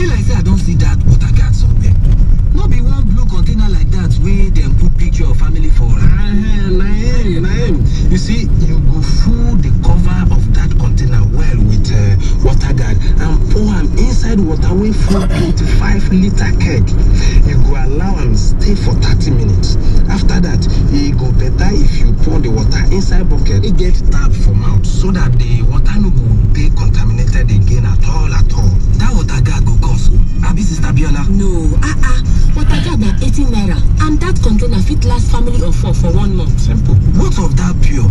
Be like say I don't see that water guard somewhere. No be one blue container like that where them put picture of family for. You see, you go full the cover of that container well with water guard and pour am inside water wey full 25-liter keg. You go allow am stay for 30 minutes. After that, it go better if you pour the water inside bucket. It get tap for mouth so that the water no go be contaminated again at all. That water guard go cost. Abi Sister Biola? No, water guard na 18 naira, and that container fit last family of 4 for 1 month. Simple. What of that pure?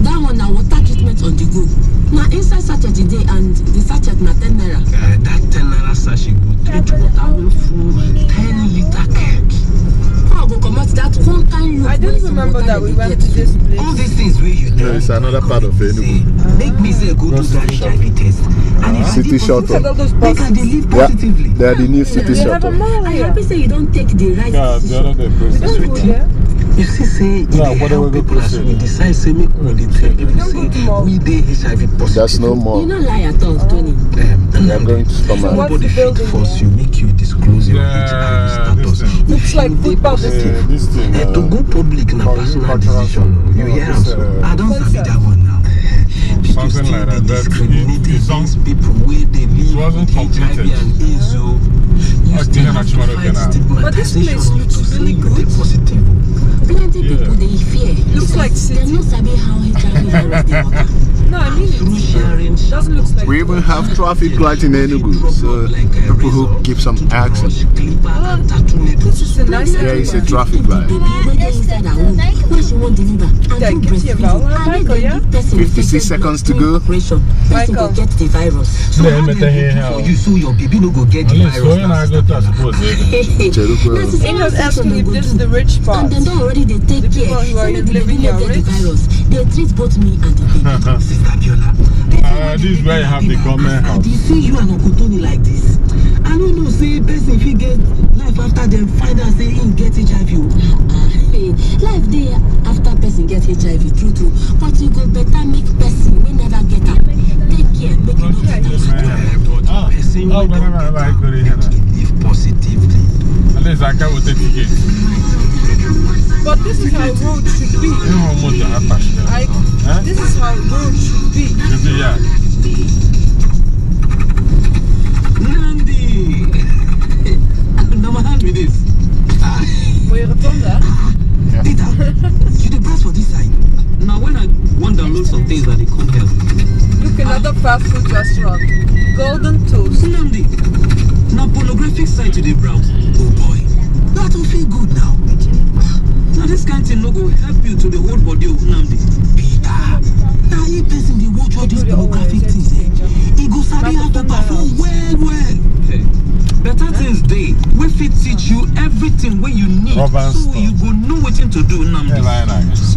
That one na water treatment on the go. Now inside sachet today, and the sachet na 10 naira. That 10 naira sachet go treat water wey full 10-liter keg. How go comot that one kind look? I don't remember that we went to this place. All these things where you do. It's another part of Enugu. Make me say go to the HIV test. And if City shelter. they can live positively. They are the new city shelter. I happy say you don't take the right decision. You see, say if they help people as we decide, say make we dey tell people say we dey HIV positive. There's no more. You don't lie at all, Tony. They are going to come out. Nobody fit force you, make you disclose your HIV status. Looks like football. This thing. To go public na personal decision. You hear am so? I don't sabi that one now. People Something still like that. dey discriminate against people wey dey live with HIV and AIDS. You still have to fight stigmatization to say you dey positive. Plenty people they fear. Looks like they no sabi how HIV virus dey work. No, I mean Through sharing, doesn't look like. We even have traffic light in Enugu, so people who keep some action. This is a nice Yeah, it's a traffic light. Baby, when they inside her womb, when she won't deliver, and do breastfeeding, and then they give person 56 seconds to go. Person go get the virus. So how dem go for you so your baby no go get the virus? Angel's asking if this is the rich part. And then don't already they take The care. people who are So maybe they living don't here get the rich. virus. They treat both me and the baby. Sister Biola, This is where you have the government house. Do you see you and Uncle Tony like this? I don't know, say person if he get life after them find out say he get HIV. Life there after person get HIV, true. But you go better make person we never get up. Take care, make you not get up. Person wey don live positively. At least I can take ticket. But this is how road should be. This is how road should be. Yeah. Nandi! Now my hand with this. Wil je rotonda? Peter, you the press for this side. Now when I want to download some things that they come help. Look, another fast food restaurant. Golden Toast. Nandi, now pornographic site to the browse. Oh boy, that will feel good now. Now this kind of thing no go help you to the whole body of Nandi. Peter, now you person they watch all these pornographic things. He go sabi how to perform well. Hey. Better things dey wey fit teach you everything wey you need so you go know wetin to do now.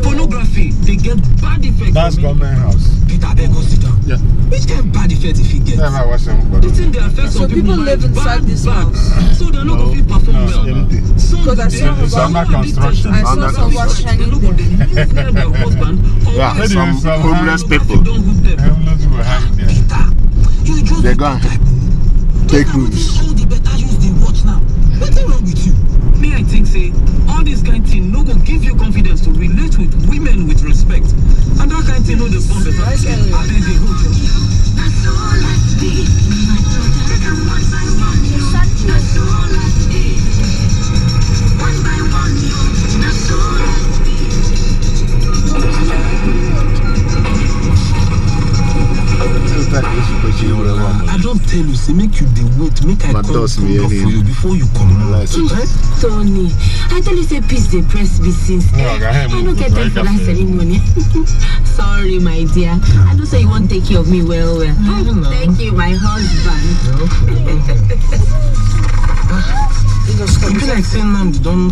Pornography they get bad effects. That's government house. Peter, beg go sit down. Yeah. Which kind of bad effect if he get? The thing they affect some people live inside this house. So they're not going to perform well. Because I saw under construction. I saw someone shining there. Yeah, some homeless people. They're gone. Take rooms. All the better use the watch now. What's wrong with you? Me, I think say all this kind of thing no go give you confidence to relate with women with respect. And that kind of thing no the bomb better. Nice area. And then they hold you. That's all I need. Take them one by one. That's all I need. One by one. That's all I I don't tell you, say make you the wait, make I come for you before you come out. Tony, I tell you say peace they press me since. I don't get time for that ceremony. Sorry, my dear. I know say you won't take care of me well. Thank you, my husband. You feel like saying, don't